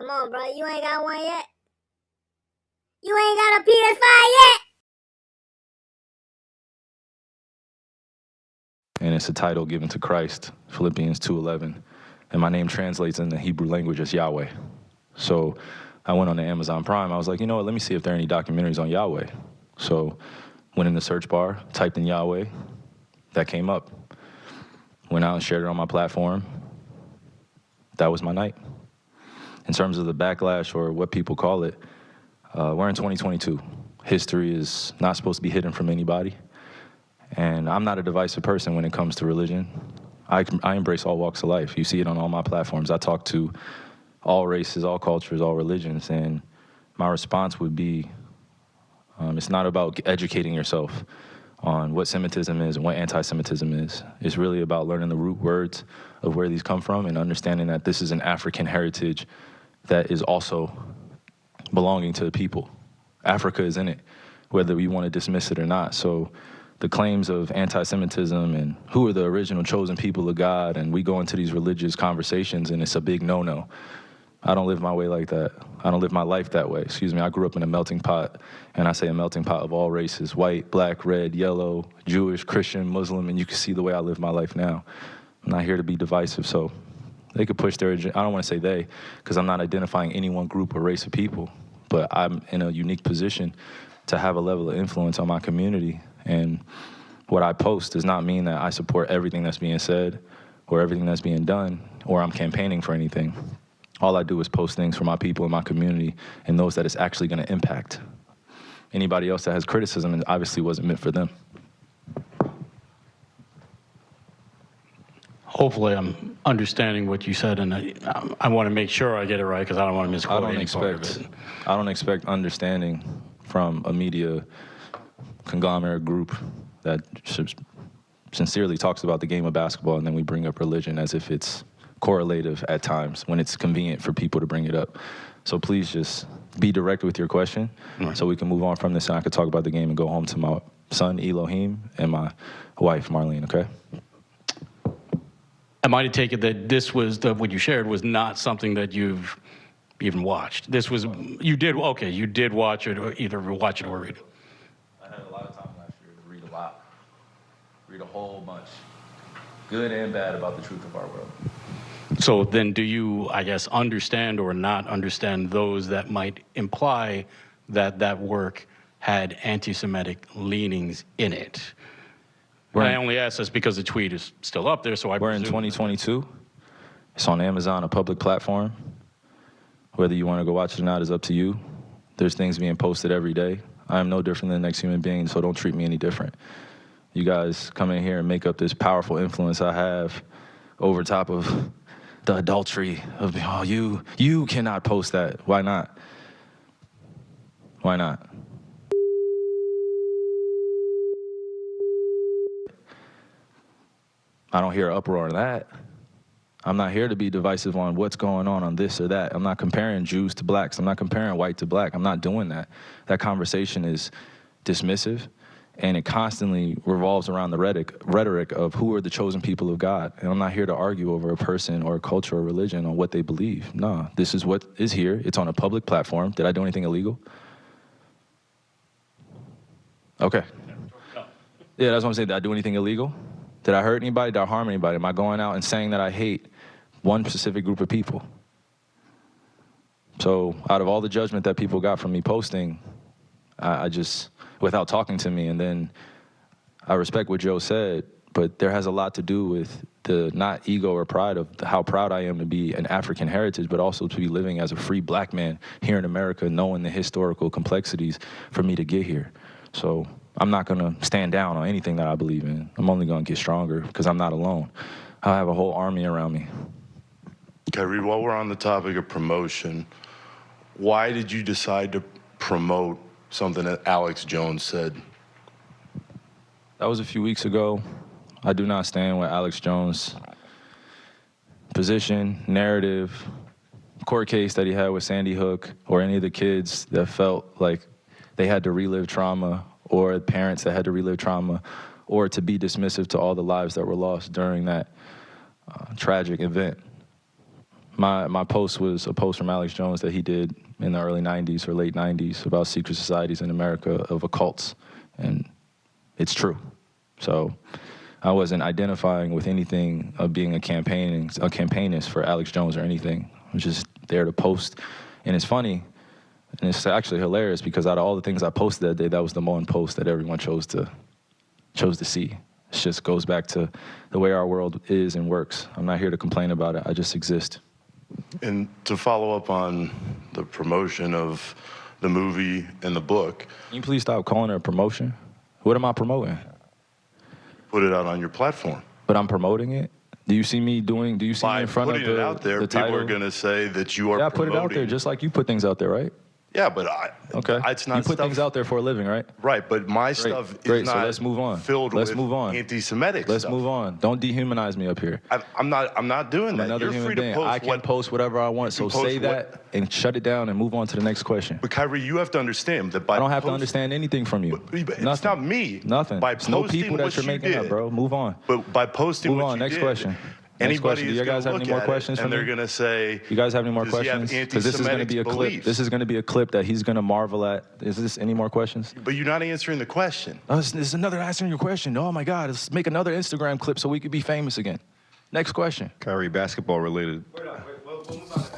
Come on, bro. You ain't got one yet? You ain't got a PS5 yet? And it's a title given to Christ, Philippians 2:11. And my name translates in the Hebrew language as Yahweh. So I went on to Amazon Prime. I was like, you know what, let me see if there are any documentaries on Yahweh. So went in the search bar, typed in Yahweh, that came up. Went out and shared it on my platform. That was my night. In terms of the backlash or what people call it, we're in 2022. History is not supposed to be hidden from anybody. And I'm not a divisive person when it comes to religion. I embrace all walks of life. You see it on all my platforms. I talk to all races, all cultures, all religions. And my response would be, it's not about educating yourself on what Semitism is and what anti-Semitism is. It's really about learning the root words of where these come from and understanding that this is an African heritage that is also belonging to the people. Africa is in it, whether we want to dismiss it or not. So the claims of anti-Semitism and who are the original chosen people of God, and we go into these religious conversations and it's a big no-no. I don't live my way like that. I don't live my life that way. Excuse me, I grew up in a melting pot, and I say a melting pot of all races, white, black, red, yellow, Jewish, Christian, Muslim, and you can see the way I live my life now. I'm not here to be divisive, so they could push their agenda. I don't want to say they, because I'm not identifying any one group or race of people, but I'm in a unique position to have a level of influence on my community, and what I post does not mean that I support everything that's being said or everything that's being done, or I'm campaigning for anything. All I do is post things for my people in my community and those that it's actually going to impact. Anybody else that has criticism, it obviously wasn't meant for them. Hopefully I'm understanding what you said, and I want to make sure I get it right because I don't want to misquote any part of it. I don't expect understanding from a media conglomerate group that sincerely talks about the game of basketball, and then we bring up religion as if it's correlative at times when it's convenient for people to bring it up. So please just be direct with your question, so we can move on from this and I could talk about the game and go home to my son, Elohim, and my wife, Marlene, okay? Am I to take it that this was, what you shared was not something that you've even watched? This was, you did watch it, or either watch it or read it. I had a lot of time last year to read a lot. Read a whole bunch, good and bad, about the truth of our world. So then do you, I guess, understand or not understand those that might imply that that work had anti-Semitic leanings in it? I only ask this because the tweet is still up there, so I We're in 2022. It's on Amazon, a public platform. Whether you want to go watch it or not is up to you. There's things being posted every day. I am no different than the next human being, so don't treat me any different. You guys come in here and make up this powerful influence I have over top of the adultery of, oh, you cannot post that. Why not? Why not? I don't hear uproar on that. I'm not here to be divisive on what's going on this or that. I'm not comparing Jews to blacks. I'm not comparing white to black. I'm not doing that. That conversation is dismissive, and it constantly revolves around the rhetoric of who are the chosen people of God. And I'm not here to argue over a person or a culture or religion on what they believe. No, this is what is here. It's on a public platform. Did I do anything illegal? Okay. Yeah, that's what I'm saying. Did I do anything illegal? Did I hurt anybody? Did I harm anybody? Am I going out and saying that I hate one specific group of people? So out of all the judgment that people got from me posting, I just, without talking to me, and then I respect what Joe said, but there has a lot to do with the not ego or pride of how proud I am to be an African heritage, but also to be living as a free black man here in America, knowing the historical complexities for me to get here. So I'm not gonna stand down on anything that I believe in. I'm only gonna get stronger because I'm not alone. I have a whole army around me. Kyrie, while we're on the topic of promotion, why did you decide to promote something that Alex Jones said? That was a few weeks ago. I do not stand with Alex Jones' position, narrative, court case that he had with Sandy Hook, or any of the kids that felt like they had to relive trauma, or parents that had to relive trauma, or to be dismissive to all the lives that were lost during that tragic event. My post was a post from Alex Jones that he did in the early 90s or late 90s about secret societies in America of occults, and it's true. So I wasn't identifying with anything of being a campaignist for Alex Jones or anything. I was just there to post, and it's funny, and it's actually hilarious because out of all the things I posted that day, that was the one post that everyone chose to see. It just goes back to the way our world is and works. I'm not here to complain about it. I just exist. And to follow up on the promotion of the movie and the book. Can you please stop calling it a promotion? What am I promoting? Put it out on your platform. But I'm promoting it? Do you see me doing, do you see me in front of putting it out there, the people title? are going to say that you are Yeah, I promoting. put it out there just like you put things out there, right? Yeah, but Okay. it's not you put stuff, things out there for a living, right? Right, but my stuff is not so let's move on. filled Let's with move on. anti-Semitic Let's stuff. move on. Don't dehumanize me up here. I'm not doing I'm that. another You're human free being. to post I can post whatever I want, so say that and shut it down and move on to the next question. But Kyrie, you have to understand that by I don't have to understand anything from you. It's Nothing. not me. Nothing. By It's no posting people that what you're you making up, did, bro. Move on. But by posting Move what on. you Next did, question. Next anybody question. Do is you guys gonna have any look more at questions it, for and me? they're going to say, You guys have any more does he have questions? Because this is going to be a anti-Semitic clip. beliefs? This is going to be a clip that he's going to marvel at. Is this any more questions? But you're not answering the question. Oh, this is another answering your question. Oh my God, let's make another Instagram clip so we could be famous again. Next question. Kyrie, basketball related. We'll move on to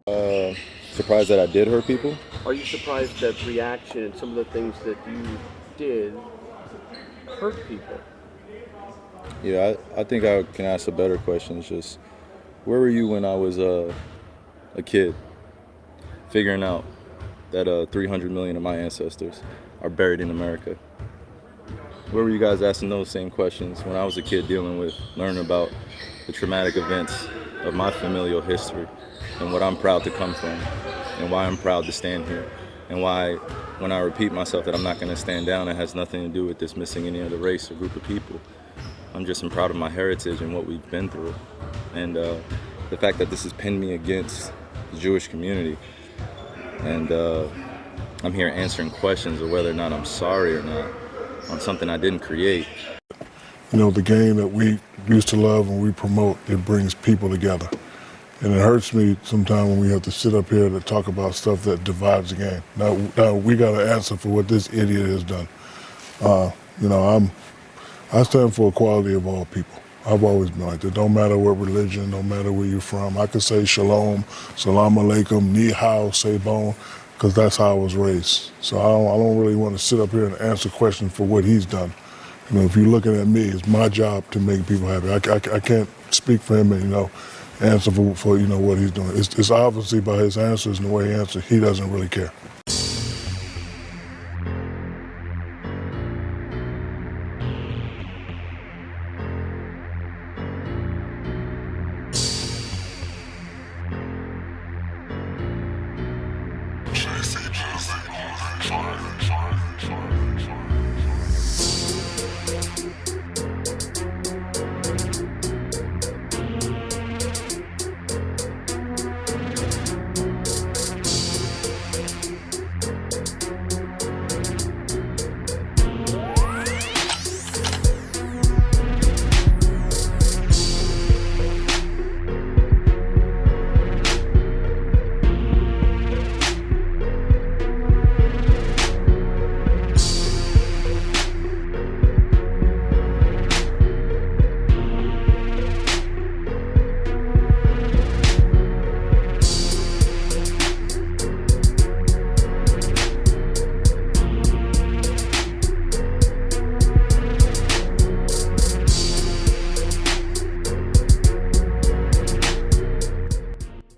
that. Surprised that I did hurt people. Are you surprised that reaction and some of the things that you did hurt people? Yeah, I think I can ask a better question. It's just, where were you when I was a kid, figuring out that 300 million of my ancestors are buried in America? Where were you guys asking those same questions when I was a kid learning about the traumatic events of my familial history and what I'm proud to come from and why I'm proud to stand here and why when I repeat myself that I'm not going to stand down, it has nothing to do with dismissing any other race or group of people. I'm just proud of my heritage and what we've been through. And the fact that this has pinned me against the Jewish community. And I'm here answering questions of whether or not I'm sorry or not on something I didn't create. You know, the game that we used to love and we promote, it brings people together. And it hurts me sometimes when we have to sit up here to talk about stuff that divides the game. Now we got to answer for what this idiot has done. You know, I stand for equality of all people. I've always been like that. Don't matter what religion, don't matter where you're from. I could say shalom, salam alaikum, ni hao, sebon, because that's how I was raised. So I don't really want to sit up here and answer questions for what he's done. You know, if you're looking at me, it's my job to make people happy. I can't speak for him and, you know, answer for you know, what he's doing. It's obviously by his answers and the way he answers, he doesn't really care.